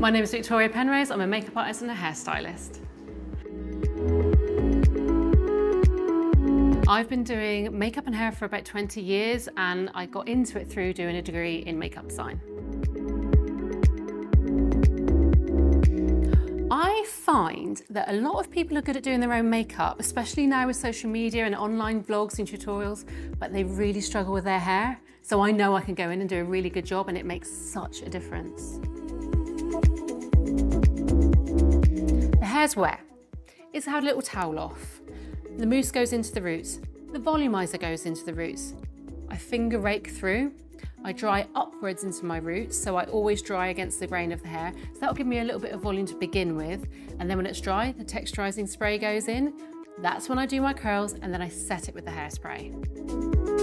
My name is Victoria Penrose. I'm a makeup artist and a hairstylist. I've been doing makeup and hair for about 20 years and I got into it through doing a degree in makeup design. I find that a lot of people are good at doing their own makeup, especially now with social media and online vlogs and tutorials, but they really struggle with their hair. So I know I can go in and do a really good job and it makes such a difference. The hair's wet. It's had a little towel off. The mousse goes into the roots. The volumizer goes into the roots. I finger rake through. I dry upwards into my roots, so I always dry against the grain of the hair. So that'll give me a little bit of volume to begin with. And then when it's dry, the texturizing spray goes in. That's when I do my curls and then I set it with the hairspray.